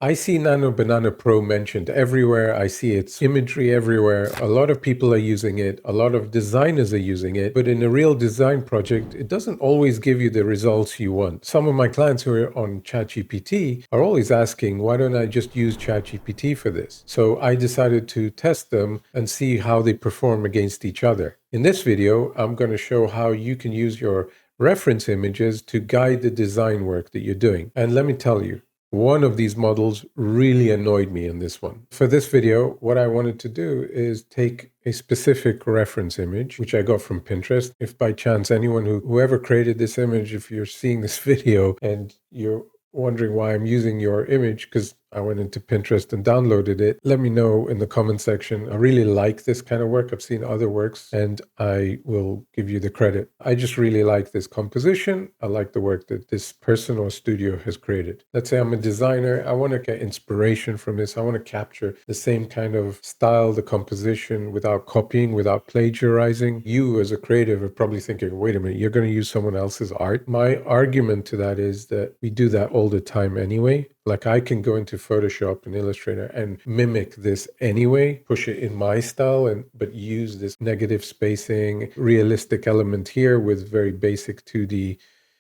I see Nano Banana Pro mentioned everywhere. I see its imagery everywhere. A lot of people are using it. A lot of designers are using it. But in a real design project, it doesn't always give you the results you want. Some of my clients who are on ChatGPT are always asking, why don't I just use ChatGPT for this? So I decided to test them and see how they perform against each other. In this video, I'm going to show how you can use your reference images to guide the design work that you're doing. And let me tell you, one of these models really annoyed me in this one. For this video, what I wanted to do is take a specific reference image, which I got from Pinterest. If by chance whoever created this image, if you're seeing this video and you're wondering why I'm using your image, because I went into Pinterest and downloaded it, let me know in the comment section. I really like this kind of work. I've seen other works and I will give you the credit. I just really like this composition. I like the work that this person or studio has created. Let's say I'm a designer. I want to get inspiration from this. I want to capture the same kind of style, the composition, without copying, without plagiarizing. You as a creative are probably thinking, wait a minute, you're going to use someone else's art. My argument to that is that we do that all the time anyway. Like I can go into Photoshop and Illustrator and mimic this anyway, push it in my style, but use this negative spacing, realistic element here with very basic 2D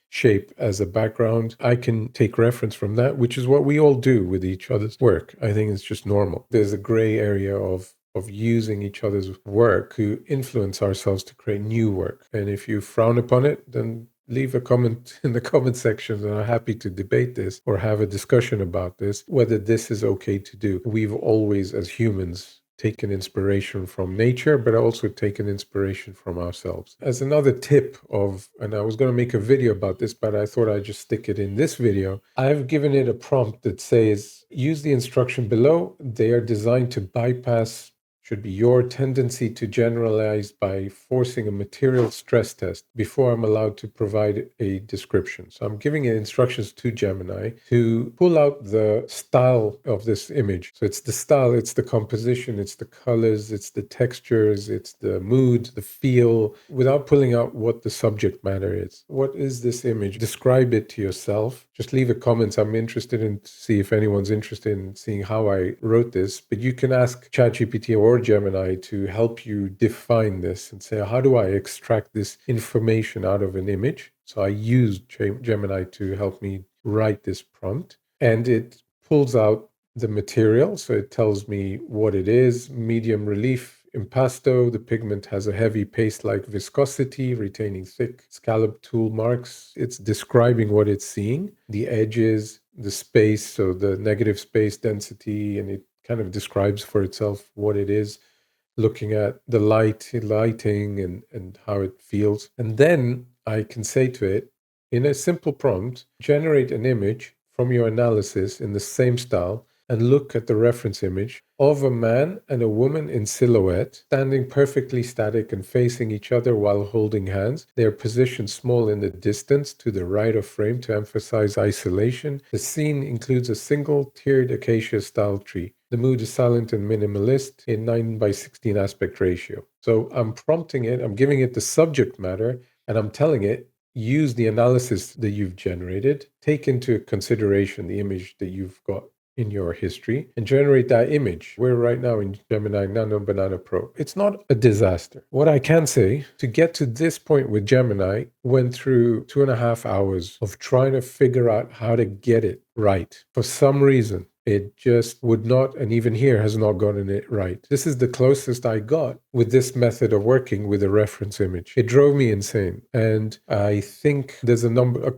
shape as a background. I can take reference from that, which is what we all do with each other's work. I think it's just normal. There's a gray area of using each other's work to influence ourselves to create new work. And if you frown upon it, then leave a comment in the comment section, and I'm happy to debate this or have a discussion about this, whether this is okay to do. We've always, as humans, taken inspiration from nature, but also taken inspiration from ourselves. As another tip and I was going to make a video about this, but I thought I'd just stick it in this video. I've given it a prompt that says, use the instruction below. They are designed to bypass should be your tendency to generalize by forcing a material stress test before I'm allowed to provide a description. So I'm giving it instructions to Gemini to pull out the style of this image. So it's the style, it's the composition, it's the colors, it's the textures, it's the mood, the feel, without pulling out what the subject matter is. What is this image? Describe it to yourself. Just leave a comment. I'm interested in to see if anyone's interested in seeing how I wrote this, but you can ask ChatGPT or Gemini to help you define this and say, how do I extract this information out of an image? So I used Gemini to help me write this prompt, and it pulls out the material. So it tells me what it is: medium relief, impasto. The pigment has a heavy paste-like viscosity, retaining thick scallop tool marks. It's describing what it's seeing, the edges, the space, so the negative space density, and it kind of describes for itself what it is, looking at the lighting and how it feels. And then I can say to it, in a simple prompt, generate an image from your analysis in the same style, and look at the reference image of a man and a woman in silhouette, standing perfectly static and facing each other while holding hands. They are positioned small in the distance to the right of frame to emphasize isolation. The scene includes a single tiered acacia-style tree. The mood is silent and minimalist in 9:16 aspect ratio. So I'm prompting it, I'm giving it the subject matter, and I'm telling it, use the analysis that you've generated, take into consideration the image that you've got in your history, and generate that image. We're right now in Gemini Nano Banana Pro. It's not a disaster. What I can say, to get to this point with Gemini, went through 2.5 hours of trying to figure out how to get it right. For some reason, it just would not, and even here has not gotten it right. This is the closest I got with this method of working with a reference image. It drove me insane. And I think there's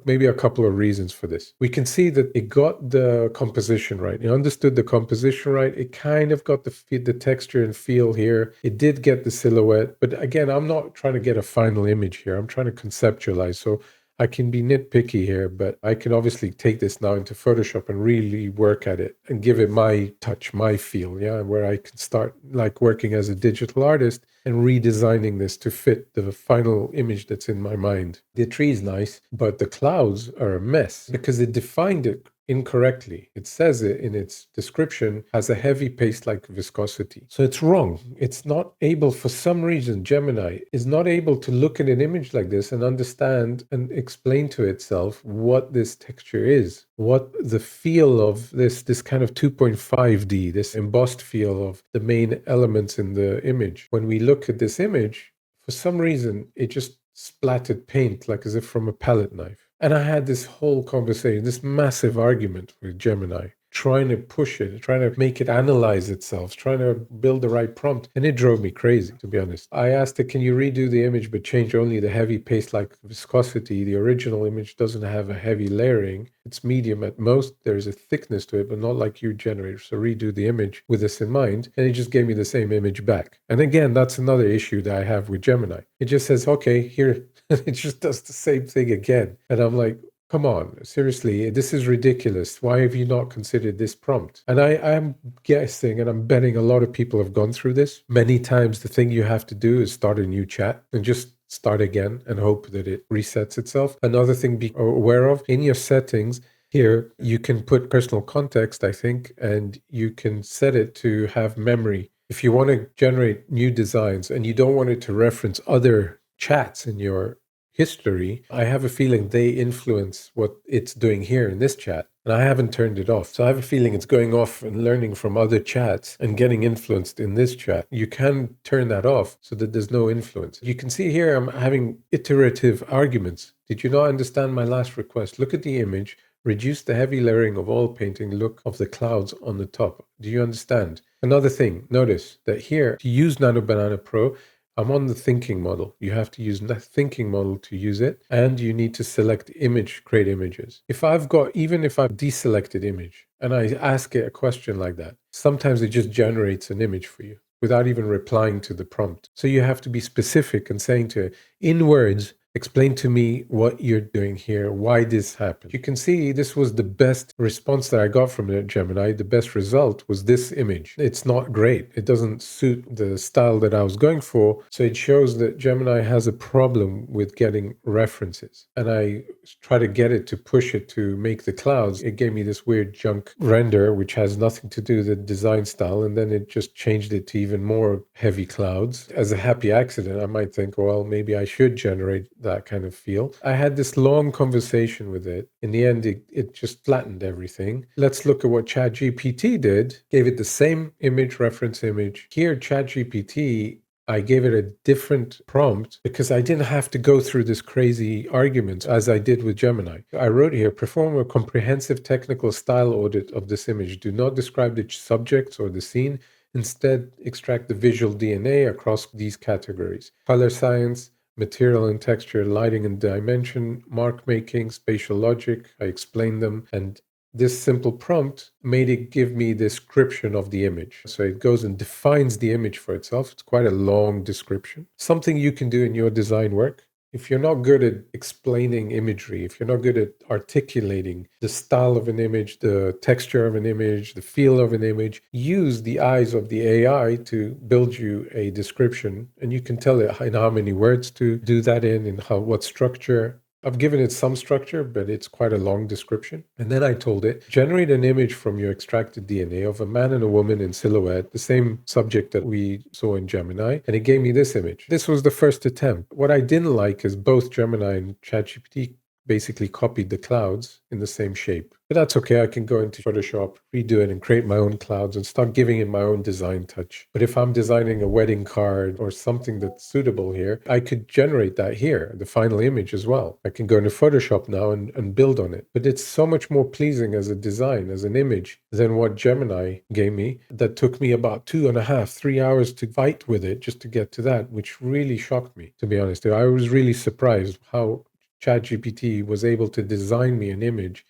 maybe a couple of reasons for this. We can see that it got the composition right. It understood the composition right. It kind of got the texture and feel here. It did get the silhouette. But again, I'm not trying to get a final image here. I'm trying to conceptualize. So I can be nitpicky here, but I can obviously take this now into Photoshop and really work at it and give it my touch, my feel, where I can start like working as a digital artist and redesigning this to fit the final image that's in my mind. The tree is nice, but the clouds are a mess because it defined it incorrectly. It says it in its description has a heavy paste-like viscosity. So it's wrong. It's not able, for some reason, Gemini is not able to look at an image like this and understand and explain to itself what this texture is, what the feel of this kind of 2.5D, this embossed feel of the main elements in the image. When we look at this image, for some reason, it just splattered paint like as if from a palette knife. And I had this whole conversation, this massive argument with Gemini, trying to push it, trying to make it analyze itself, trying to build the right prompt. And it drove me crazy, to be honest. I asked it, can you redo the image but change only the heavy paste-like viscosity? The original image doesn't have a heavy layering. It's medium at most. There's a thickness to it, but not like you generate. So redo the image with this in mind. And it just gave me the same image back. And again, that's another issue that I have with Gemini. It just says, okay, here, it just does the same thing again. And I'm like, come on, seriously, this is ridiculous. Why have you not considered this prompt? And I'm guessing, and I'm betting a lot of people have gone through this. Many times the thing you have to do is start a new chat and just start again and hope that it resets itself. Another thing be aware of, in your settings, here you can put personal context, I think, and you can set it to have memory. If you want to generate new designs and you don't want it to reference other chats in your history, I have a feeling they influence what it's doing here in this chat. And I haven't turned it off. So I have a feeling it's going off and learning from other chats and getting influenced in this chat. You can turn that off so that there's no influence. You can see here I'm having iterative arguments. Did you not understand my last request? Look at the image. Reduce the heavy layering of oil painting look of the clouds on the top. Do you understand? Another thing, notice that here, to use Nano Banana Pro, I'm on the thinking model. You have to use the thinking model to use it, and you need to select image, create images. Even if I've deselected image and I ask it a question like that, sometimes it just generates an image for you without even replying to the prompt. So you have to be specific and saying to it, in words, explain to me what you're doing here, why this happened. You can see this was the best response that I got from Gemini. The best result was this image. It's not great. It doesn't suit the style that I was going for. So it shows that Gemini has a problem with getting references. And I try to get it to push it to make the clouds. It gave me this weird junk render, which has nothing to do with the design style. And then it just changed it to even more heavy clouds. As a happy accident, I might think, well, maybe I should generate that kind of feel. I had this long conversation with it. In the end, it just flattened everything. Let's look at what ChatGPT did. Gave it the same image, reference image. Here, ChatGPT, I gave it a different prompt because I didn't have to go through this crazy argument as I did with Gemini. I wrote here, perform a comprehensive technical style audit of this image. Do not describe the subjects or the scene. Instead, extract the visual DNA across these categories. Color science, material and texture, lighting and dimension, mark making, spatial logic. I explained them. And this simple prompt made it give me the description of the image. So it goes and defines the image for itself. It's quite a long description. Something you can do in your design work. If you're not good at explaining imagery, if you're not good at articulating the style of an image, the texture of an image, the feel of an image, use the eyes of the AI to build you a description. And you can tell it in how many words to do that in what structure. I've given it some structure, but it's quite a long description. And then I told it, generate an image from your extracted DNA of a man and a woman in silhouette, the same subject that we saw in Gemini. And it gave me this image. This was the first attempt. What I didn't like is both Gemini and ChatGPT basically copied the clouds in the same shape. But that's okay. I can go into Photoshop, redo it, and create my own clouds and start giving it my own design touch. But if I'm designing a wedding card or something that's suitable here, I could generate that here, the final image as well. I can go into Photoshop now and build on it. But it's so much more pleasing as a design, as an image, than what Gemini gave me. That took me about 2.5, 3 hours to fight with it just to get to that, which really shocked me, to be honest. I was really surprised how ChatGPT was able to design me an image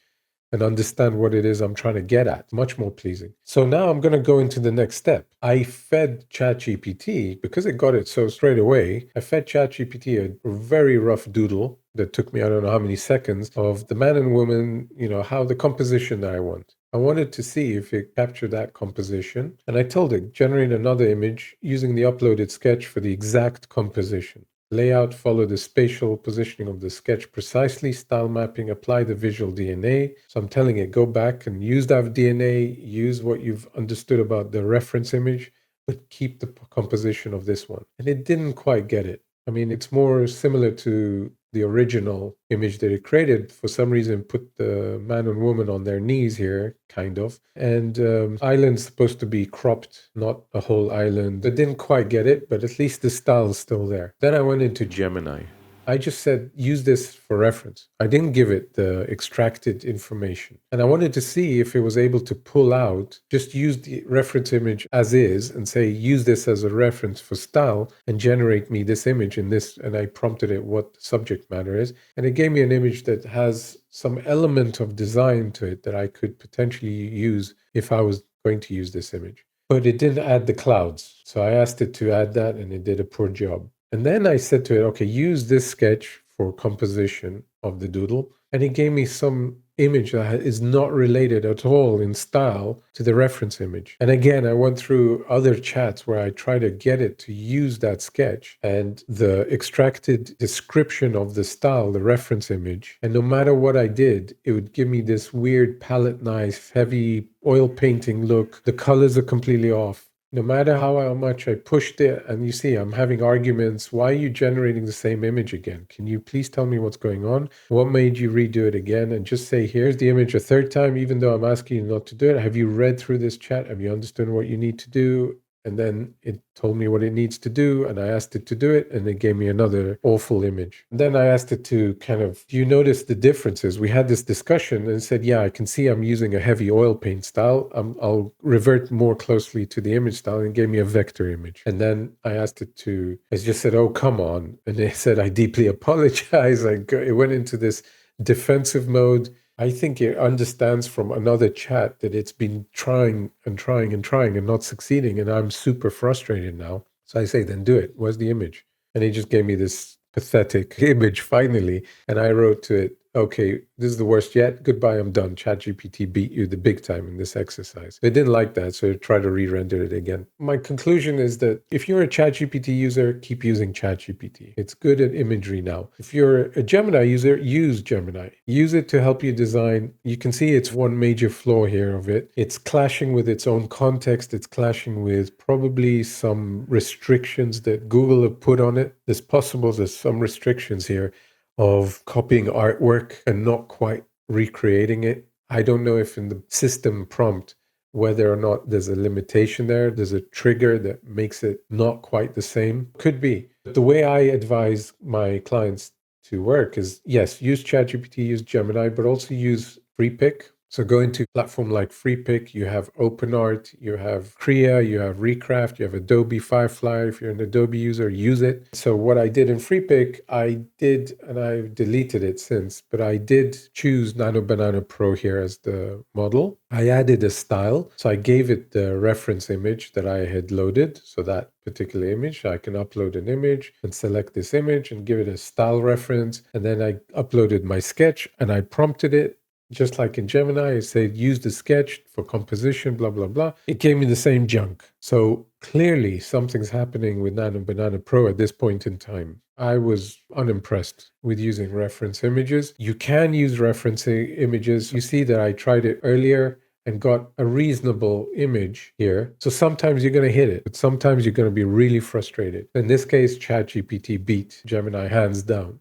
and understand what it is I'm trying to get at. Much more pleasing. So now I'm going to go into the next step. I fed ChatGPT, because it got it so straight away, I fed ChatGPT a very rough doodle that took me, I don't know how many seconds, of the man and woman, how the composition that I want. I wanted to see if it captured that composition. And I told it, generate another image using the uploaded sketch for the exact composition. Layout, follow the spatial positioning of the sketch precisely. Style mapping, apply the visual DNA. So I'm telling it, go back and use that DNA, use what you've understood about the reference image, but keep the composition of this one. And it didn't quite get it. I mean, it's more similar to the original image that it created. For some reason, put the man and woman on their knees here, kind of. And island's supposed to be cropped, not a whole island. I didn't quite get it, but at least the style is still there. Then I went into Gemini. I just said, use this for reference. I didn't give it the extracted information. And I wanted to see if it was able to pull out, just use the reference image as is and say, use this as a reference for style and generate me this image in this. And I prompted it what the subject matter is. And it gave me an image that has some element of design to it that I could potentially use if I was going to use this image. But it didn't add the clouds. So I asked it to add that and it did a poor job. And then I said to it, okay, use this sketch for composition of the doodle. And it gave me some image that is not related at all in style to the reference image. And again, I went through other chats where I tried to get it to use that sketch and the extracted description of the style, the reference image. And no matter what I did, it would give me this weird palette knife, heavy oil painting look. The colors are completely off. No matter how much I pushed it, and you see, I'm having arguments. Why are you generating the same image again? Can you please tell me what's going on? What made you redo it again? And just say, here's the image a third time, even though I'm asking you not to do it. Have you read through this chat? Have you understood what you need to do? And then it told me what it needs to do, and I asked it to do it, and it gave me another awful image. And then I asked it to kind of, do you notice the differences? We had this discussion and it said, yeah, I can see I'm using a heavy oil paint style. I'll revert more closely to the image style, and it gave me a vector image. And then I asked it to, it just said, oh, come on. And it said, I deeply apologize. It went into this defensive mode. I think it understands from another chat that it's been trying and trying and trying and not succeeding. And I'm super frustrated now. So I say, then do it. Where's the image? And he just gave me this pathetic image finally. And I wrote to it, okay, this is the worst yet. Goodbye, I'm done. ChatGPT beat you the big time in this exercise. They didn't like that, so I tried to re-render it again. My conclusion is that if you're a ChatGPT user, keep using ChatGPT. It's good at imagery now. If you're a Gemini user, use Gemini. Use it to help you design. You can see it's one major flaw here of it. It's clashing with its own context. It's clashing with probably some restrictions that Google have put on it. There's possible there's some restrictions here of copying artwork and not quite recreating it. I don't know if in the system prompt, whether or not there's a limitation there, there's a trigger that makes it not quite the same. Could be. But the way I advise my clients to work is, yes, use ChatGPT, use Gemini, but also use FreePick. So go into a platform like FreePick, you have OpenArt, you have Crea, you have Recraft, you have Adobe Firefly. If you're an Adobe user, use it. So what I did in FreePick, I did, and I've deleted it since, but I did choose Nano Banana Pro here as the model. I added a style. So I gave it the reference image that I had loaded. So that particular image, I can upload an image and select this image and give it a style reference. And then I uploaded my sketch and I prompted it. Just like in Gemini, I said, use the sketch for composition, blah, blah, blah. It gave me the same junk. So clearly something's happening with Nano Banana Pro at this point in time. I was unimpressed with using reference images. You can use reference images. You see that I tried it earlier and got a reasonable image here. So sometimes you're going to hit it, but sometimes you're going to be really frustrated. In this case, ChatGPT beat Gemini hands down.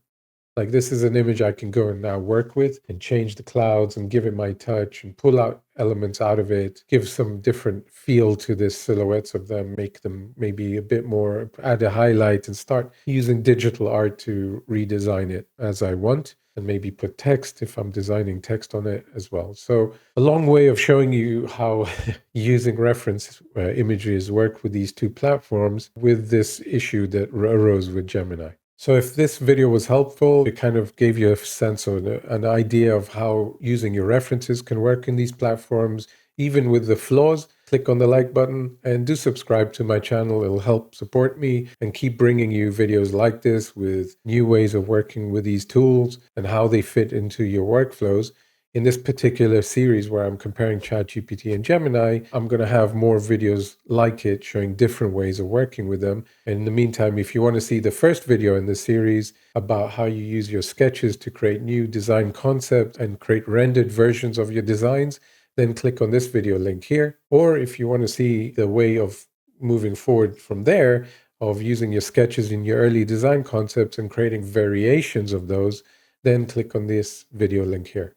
Like this is an image I can go and now work with and change the clouds and give it my touch and pull out elements out of it, give some different feel to the silhouettes of them, make them maybe a bit more, add a highlight and start using digital art to redesign it as I want. And maybe put text if I'm designing text on it as well. So a long way of showing you how using reference images work with these two platforms with this issue that arose with Gemini. So if this video was helpful, it kind of gave you a sense of an idea of how using your references can work in these platforms, even with the flaws. Click on the like button and do subscribe to my channel. It'll help support me and keep bringing you videos like this with new ways of working with these tools and how they fit into your workflows. In this particular series where I'm comparing ChatGPT and Gemini, I'm going to have more videos like it showing different ways of working with them. And in the meantime, if you want to see the first video in the series about how you use your sketches to create new design concepts and create rendered versions of your designs, then click on this video link here. Or if you want to see the way of moving forward from there, of using your sketches in your early design concepts and creating variations of those, then click on this video link here.